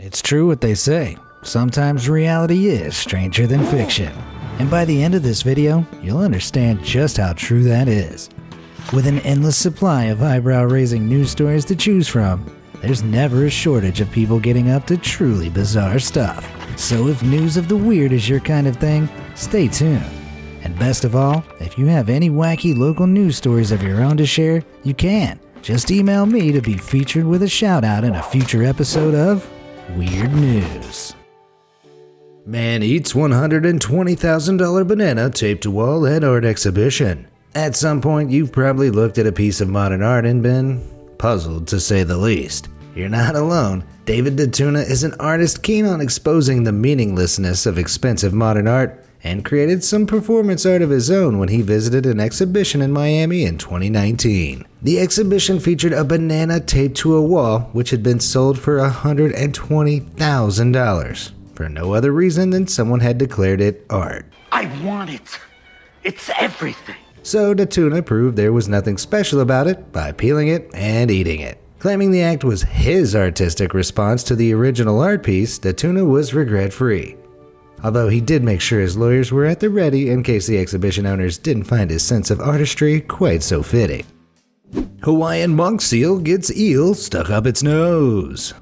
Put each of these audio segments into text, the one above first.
It's true what they say. Sometimes reality is stranger than fiction. And by the end of this video, you'll understand just how true that is. With an endless supply of eyebrow-raising news stories to choose from, there's never a shortage of people getting up to truly bizarre stuff. So if news of the weird is your kind of thing, stay tuned. And best of all, if you have any wacky local news stories of your own to share, you can. Just email me to be featured with a shout out in a future episode of Weird News. Man eats $120,000 banana taped to wall at art exhibition. At some point, you've probably looked at a piece of modern art and been puzzled, to say the least. You're not alone. David DeTuna is an artist keen on exposing the meaninglessness of expensive modern art and created some performance art of his own when he visited an exhibition in Miami in 2019. The exhibition featured a banana taped to a wall which had been sold for $120,000 for no other reason than someone had declared it art. I want it. It's everything. So DeTuna proved there was nothing special about it by peeling it and eating it. Claiming the act was his artistic response to the original art piece, DeTuna was regret-free. Although he did make sure his lawyers were at the ready in case the exhibition owners didn't find his sense of artistry quite so fitting. Hawaiian monk seal gets eel stuck up its nose.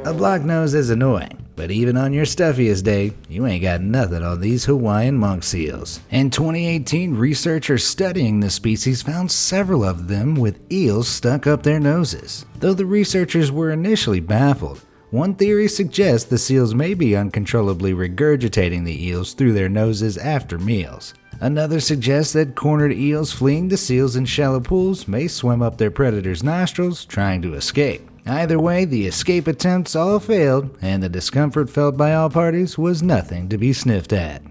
A blocked nose is annoying, but even on your stuffiest day, you ain't got nothing on these Hawaiian monk seals. In 2018, researchers studying the species found several of them with eels stuck up their noses. Though the researchers were initially baffled, one theory suggests the seals may be uncontrollably regurgitating the eels through their noses after meals. Another suggests that cornered eels fleeing the seals in shallow pools may swim up their predators' nostrils trying to escape. Either way, the escape attempts all failed, and the discomfort felt by all parties was nothing to be sniffed at.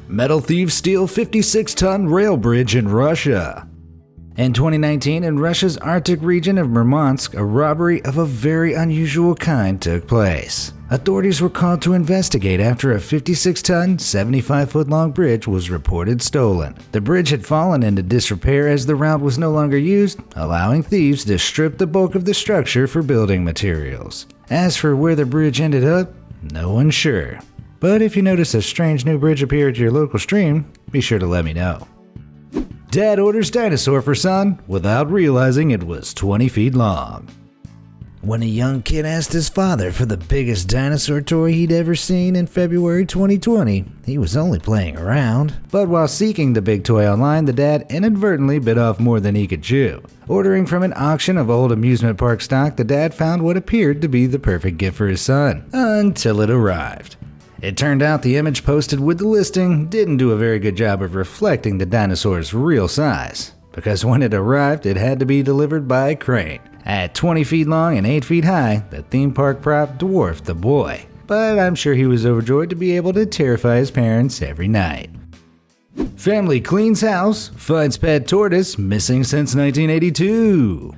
Metal thieves steal 56-ton rail bridge in Russia. In 2019, in Russia's Arctic region of Murmansk, a robbery of a very unusual kind took place. Authorities were called to investigate after a 56-ton, 75-foot-long bridge was reported stolen. The bridge had fallen into disrepair as the route was no longer used, allowing thieves to strip the bulk of the structure for building materials. As for where the bridge ended up, no one's sure. But if you notice a strange new bridge appear at your local stream, be sure to let me know. Dad orders dinosaur for son without realizing it was 20 feet long. When a young kid asked his father for the biggest dinosaur toy he'd ever seen in February 2020, he was only playing around. But while seeking the big toy online, the dad inadvertently bit off more than he could chew. Ordering from an auction of old amusement park stock, the dad found what appeared to be the perfect gift for his son, until it arrived. It turned out the image posted with the listing didn't do a very good job of reflecting the dinosaur's real size, because when it arrived, it had to be delivered by a crane. At 20 feet long and 8 feet high, the theme park prop dwarfed the boy, but I'm sure he was overjoyed to be able to terrify his parents every night. Family cleans house, finds pet tortoise missing since 1982.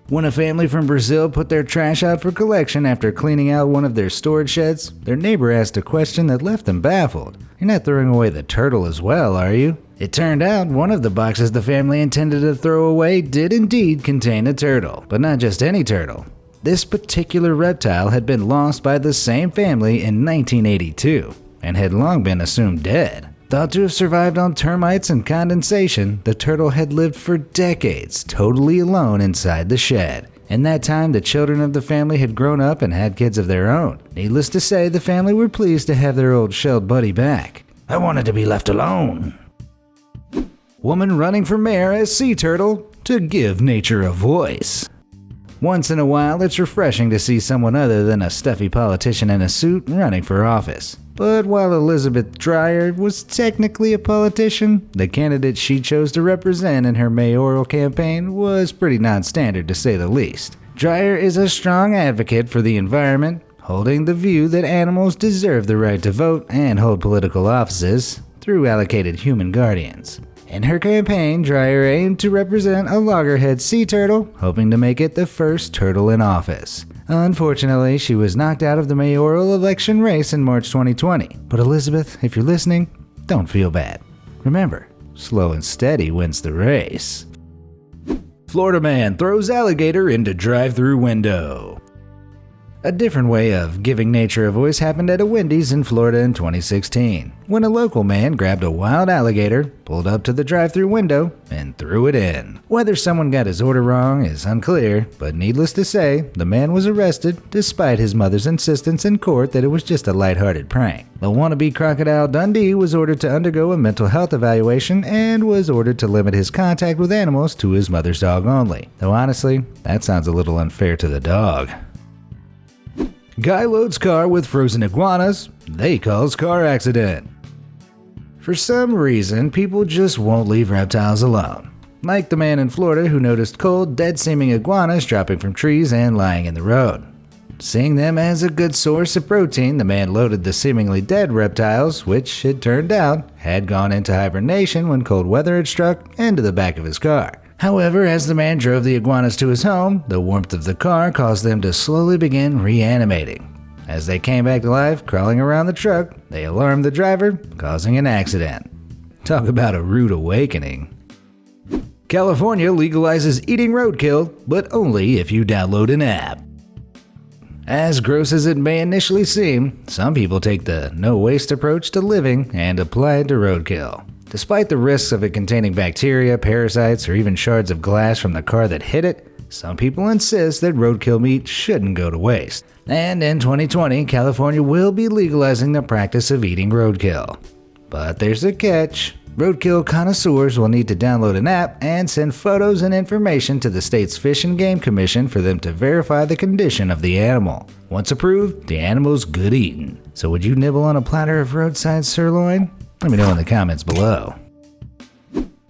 When a family from Brazil put their trash out for collection after cleaning out one of their storage sheds, their neighbor asked a question that left them baffled. "You're not throwing away the turtle as well, are you?" It turned out one of the boxes the family intended to throw away did indeed contain a turtle, but not just any turtle. This particular reptile had been lost by the same family in 1982 and had long been assumed dead. Thought to have survived on termites and condensation, the turtle had lived for decades totally alone inside the shed. In that time, the children of the family had grown up and had kids of their own. Needless to say, the family were pleased to have their old shelled buddy back. "I wanted to be left alone." Woman running for mayor as sea turtle to give nature a voice. Once in a while, it's refreshing to see someone other than a stuffy politician in a suit running for office. But while Elizabeth Dreyer was technically a politician, the candidate she chose to represent in her mayoral campaign was pretty non-standard to say the least. Dreyer is a strong advocate for the environment, holding the view that animals deserve the right to vote and hold political offices through allocated human guardians. In her campaign, Dreyer aimed to represent a loggerhead sea turtle, hoping to make it the first turtle in office. Unfortunately, she was knocked out of the mayoral election race in March 2020. But Elizabeth, if you're listening, don't feel bad. Remember, slow and steady wins the race. Florida man throws alligator into drive-through window. A different way of giving nature a voice happened at a Wendy's in Florida in 2016, when a local man grabbed a wild alligator, pulled up to the drive-thru window, and threw it in. Whether someone got his order wrong is unclear, but needless to say, the man was arrested despite his mother's insistence in court that it was just a lighthearted prank. The wannabe Crocodile Dundee was ordered to undergo a mental health evaluation and was ordered to limit his contact with animals to his mother's dog only. Though honestly, that sounds a little unfair to the dog. Guy loads car with frozen iguanas, they cause car accident. For some reason, people just won't leave reptiles alone. Like the man in Florida who noticed cold, dead-seeming iguanas dropping from trees and lying in the road. Seeing them as a good source of protein, the man loaded the seemingly dead reptiles, which, it turned out, had gone into hibernation when cold weather had struck, into the back of his car. However, as the man drove the iguanas to his home, the warmth of the car caused them to slowly begin reanimating. As they came back to life, crawling around the truck, they alarmed the driver, causing an accident. Talk about a rude awakening. California legalizes eating roadkill, but only if you download an app. As gross as it may initially seem, some people take the no-waste approach to living and apply it to roadkill. Despite the risks of it containing bacteria, parasites, or even shards of glass from the car that hit it, some people insist that roadkill meat shouldn't go to waste. And in 2020, California will be legalizing the practice of eating roadkill. But there's a catch. Roadkill connoisseurs will need to download an app and send photos and information to the state's Fish and Game Commission for them to verify the condition of the animal. Once approved, the animal's good eating. So would you nibble on a platter of roadside sirloin? Let me know in the comments below.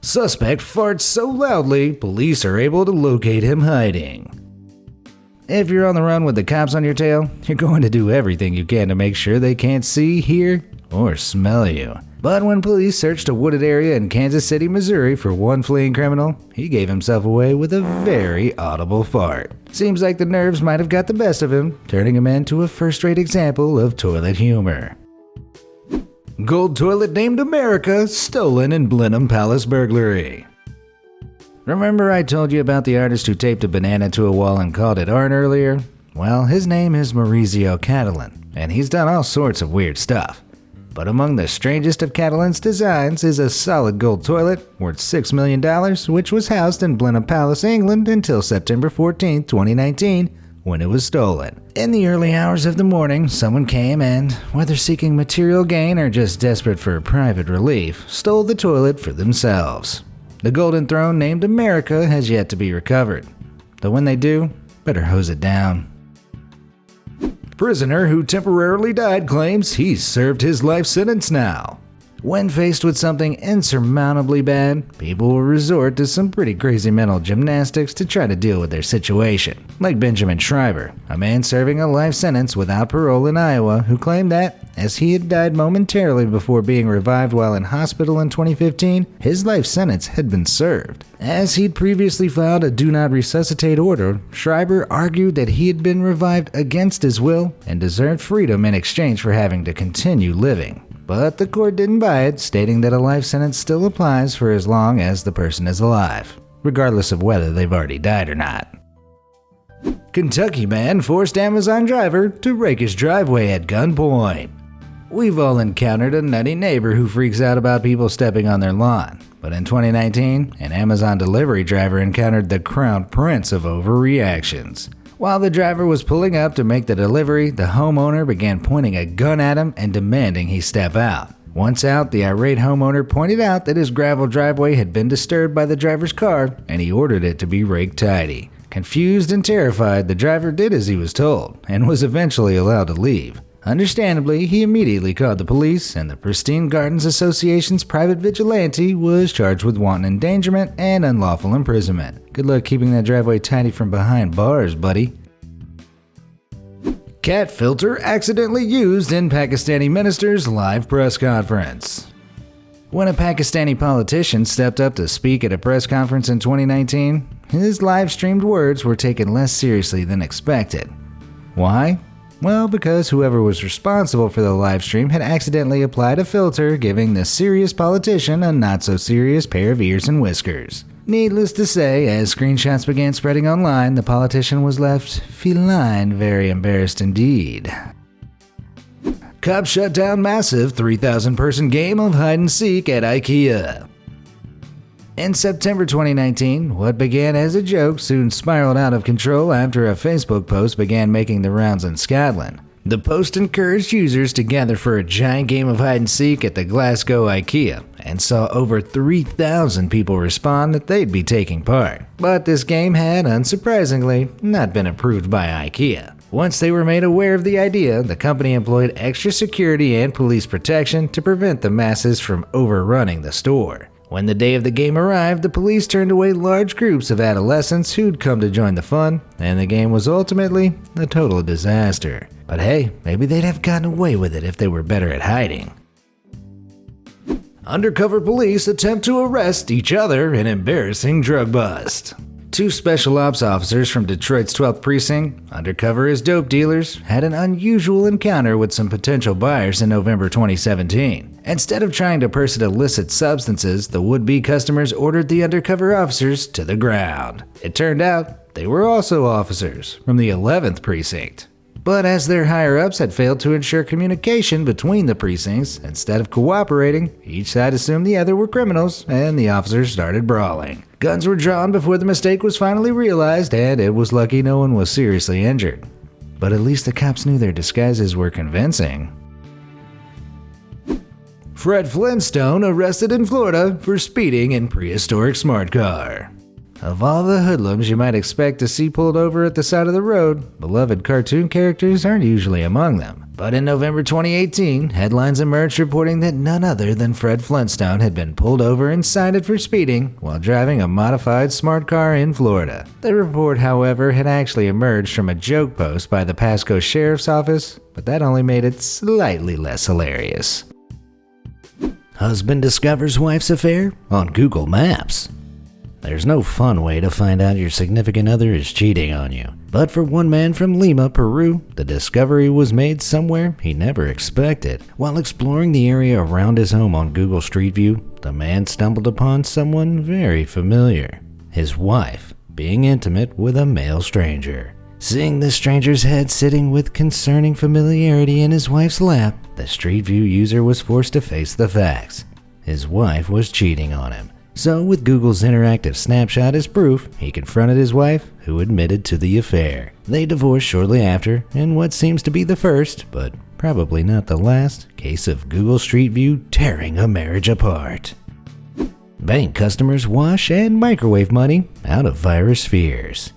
Suspect farts so loudly, police are able to locate him hiding. If you're on the run with the cops on your tail, you're going to do everything you can to make sure they can't see, hear, or smell you. But when police searched a wooded area in Kansas City, Missouri for one fleeing criminal, he gave himself away with a very audible fart. Seems like the nerves might have got the best of him, turning him into a first-rate example of toilet humor. Gold toilet named America, stolen in Blenheim Palace burglary. Remember I told you about the artist who taped a banana to a wall and called it art earlier? Well, his name is Maurizio Catalan, and he's done all sorts of weird stuff. But among the strangest of Catalan's designs is a solid gold toilet worth $6 million, which was housed in Blenheim Palace, England until September 14, 2019, when it was stolen. In the early hours of the morning, someone came and, whether seeking material gain or just desperate for private relief, stole the toilet for themselves. The golden throne named America has yet to be recovered. Though when they do, better hose it down. Prisoner who temporarily died claims he's served his life sentence now. When faced with something insurmountably bad, people will resort to some pretty crazy mental gymnastics to try to deal with their situation. Like Benjamin Schreiber, a man serving a life sentence without parole in Iowa, who claimed that, as he had died momentarily before being revived while in hospital in 2015, his life sentence had been served. As he'd previously filed a do not resuscitate order, Schreiber argued that he had been revived against his will and deserved freedom in exchange for having to continue living. But the court didn't buy it, stating that a life sentence still applies for as long as the person is alive, regardless of whether they've already died or not. Kentucky man forced Amazon driver to rake his driveway at gunpoint. We've all encountered a nutty neighbor who freaks out about people stepping on their lawn. But in 2019, an Amazon delivery driver encountered the crown prince of overreactions. While the driver was pulling up to make the delivery, the homeowner began pointing a gun at him and demanding he step out. Once out, the irate homeowner pointed out that his gravel driveway had been disturbed by the driver's car, and he ordered it to be raked tidy. Confused and terrified, the driver did as he was told, and was eventually allowed to leave. Understandably, he immediately called the police, and the Pristine Gardens Association's private vigilante was charged with wanton endangerment and unlawful imprisonment. Good luck keeping that driveway tidy from behind bars, buddy. Cat filter accidentally used in Pakistani minister's live press conference. When a Pakistani politician stepped up to speak at a press conference in 2019, his live-streamed words were taken less seriously than expected. Why? Well, because whoever was responsible for the live stream had accidentally applied a filter, giving the serious politician a not-so-serious pair of ears and whiskers. Needless to say, as screenshots began spreading online, the politician was left feline very embarrassed indeed. Cops shut down massive 3,000-person game of hide-and-seek at IKEA. In September 2019, what began as a joke soon spiraled out of control after a Facebook post began making the rounds in Scotland. The post encouraged users to gather for a giant game of hide-and-seek at the Glasgow IKEA, and saw over 3,000 people respond that they'd be taking part. But this game had, unsurprisingly, not been approved by IKEA. Once they were made aware of the idea, the company employed extra security and police protection to prevent the masses from overrunning the store. When the day of the game arrived, the police turned away large groups of adolescents who'd come to join the fun, and the game was ultimately a total disaster. But hey, maybe they'd have gotten away with it if they were better at hiding. Undercover police attempt to arrest each other in embarrassing drug bust. Two special ops officers from Detroit's 12th Precinct, undercover as dope dealers, had an unusual encounter with some potential buyers in November 2017. Instead of trying to purchase illicit substances, the would-be customers ordered the undercover officers to the ground. It turned out they were also officers from the 11th Precinct. But as their higher-ups had failed to ensure communication between the precincts, instead of cooperating, each side assumed the other were criminals, and the officers started brawling. Guns were drawn before the mistake was finally realized, and it was lucky no one was seriously injured. But at least the cops knew their disguises were convincing. Fred Flintstone arrested in Florida for speeding in prehistoric smart car. Of all the hoodlums you might expect to see pulled over at the side of the road, beloved cartoon characters aren't usually among them. But in November 2018, headlines emerged reporting that none other than Fred Flintstone had been pulled over and cited for speeding while driving a modified smart car in Florida. The report, however, had actually emerged from a joke post by the Pasco Sheriff's Office, but that only made it slightly less hilarious. Husband discovers wife's affair on Google Maps. There's no fun way to find out your significant other is cheating on you. But for one man from Lima, Peru, the discovery was made somewhere he never expected. While exploring the area around his home on Google Street View, the man stumbled upon someone very familiar. His wife being intimate with a male stranger. Seeing the stranger's head sitting with concerning familiarity in his wife's lap, the Street View user was forced to face the facts. His wife was cheating on him. So, with Google's interactive snapshot as proof, he confronted his wife, who admitted to the affair. They divorced shortly after, in what seems to be the first, but probably not the last, case of Google Street View tearing a marriage apart. Bank customers wash and microwave money out of virus fears.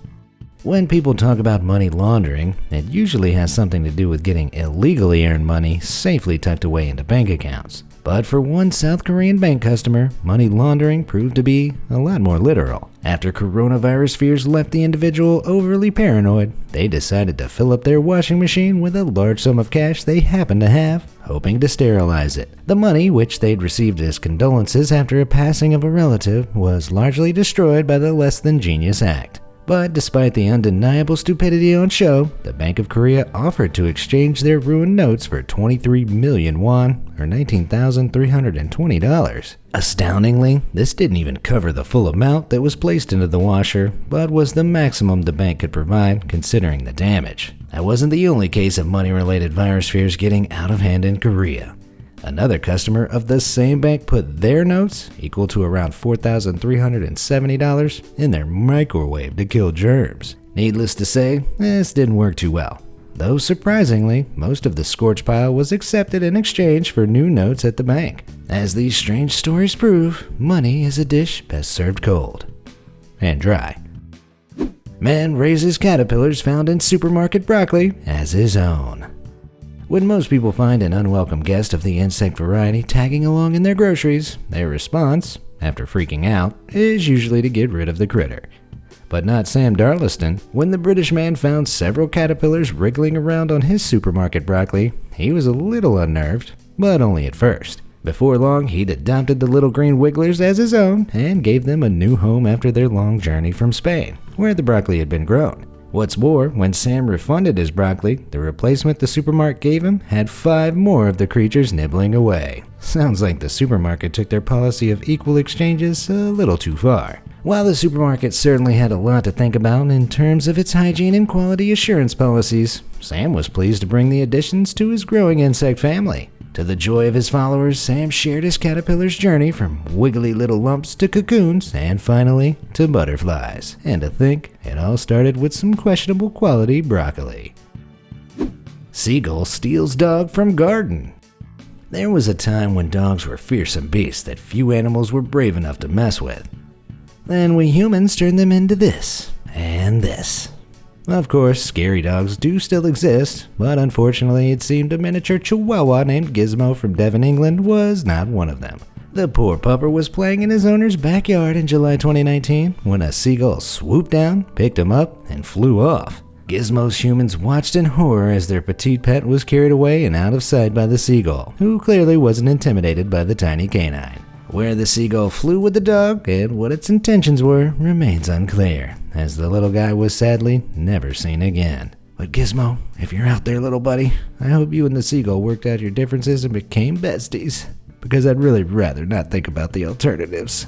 When people talk about money laundering, it usually has something to do with getting illegally earned money safely tucked away into bank accounts. But for one South Korean bank customer, money laundering proved to be a lot more literal. After coronavirus fears left the individual overly paranoid, they decided to fill up their washing machine with a large sum of cash they happened to have, hoping to sterilize it. The money, which they'd received as condolences after a passing of a relative, was largely destroyed by the less than genius act. But despite the undeniable stupidity on show, the Bank of Korea offered to exchange their ruined notes for 23 million won, or $19,320. Astoundingly, this didn't even cover the full amount that was placed into the washer, but was the maximum the bank could provide considering the damage. That wasn't the only case of money-related virus fears getting out of hand in Korea. Another customer of the same bank put their notes, equal to around $4,370, in their microwave to kill germs. Needless to say, this didn't work too well. Though surprisingly, most of the scorch pile was accepted in exchange for new notes at the bank. As these strange stories prove, money is a dish best served cold and dry. Man raises caterpillars found in supermarket broccoli as his own. When most people find an unwelcome guest of the insect variety tagging along in their groceries, their response, after freaking out, is usually to get rid of the critter. But not Sam Darlaston. When the British man found several caterpillars wriggling around on his supermarket broccoli, he was a little unnerved, but only at first. Before long, he'd adopted the little green wigglers as his own and gave them a new home after their long journey from Spain, where the broccoli had been grown. What's more, when Sam refunded his broccoli, the replacement the supermarket gave him had 5 more of the creatures nibbling away. Sounds like the supermarket took their policy of equal exchanges a little too far. While the supermarket certainly had a lot to think about in terms of its hygiene and quality assurance policies, Sam was pleased to bring the additions to his growing insect family. To the joy of his followers, Sam shared his caterpillar's journey from wiggly little lumps to cocoons and finally to butterflies. And to think, it all started with some questionable quality broccoli. Seagull steals dog from garden. There was a time when dogs were fearsome beasts that few animals were brave enough to mess with. Then we humans turned them into this and this. Of course, scary dogs do still exist, but unfortunately it seemed a miniature chihuahua named Gizmo from Devon, England was not one of them. The poor pupper was playing in his owner's backyard in July 2019 when a seagull swooped down, picked him up, and flew off. Gizmo's humans watched in horror as their petite pet was carried away and out of sight by the seagull, who clearly wasn't intimidated by the tiny canine. Where the seagull flew with the dog and what its intentions were remains unclear, as the little guy was sadly never seen again. But Gizmo, if you're out there, little buddy, I hope you and the seagull worked out your differences and became besties, because I'd really rather not think about the alternatives.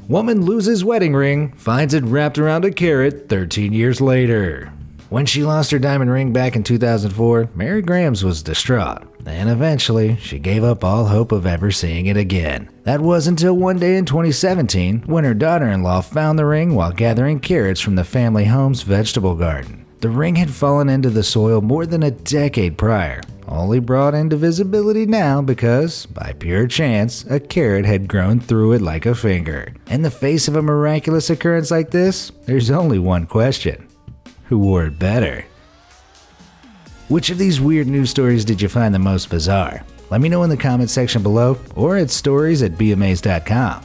Woman loses wedding ring, finds it wrapped around a carrot 13 years later. When she lost her diamond ring back in 2004, Mary Grams was distraught, and eventually she gave up all hope of ever seeing it again. That was until one day in 2017 when her daughter-in-law found the ring while gathering carrots from the family home's vegetable garden. The ring had fallen into the soil more than a decade prior, only brought into visibility now because, by pure chance, a carrot had grown through it like a finger. In the face of a miraculous occurrence like this, there's only one question. Who wore it better? Which of these weird news stories did you find the most bizarre? Let me know in the comment section below or at stories@bmaze.com.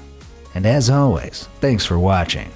And as always, thanks for watching.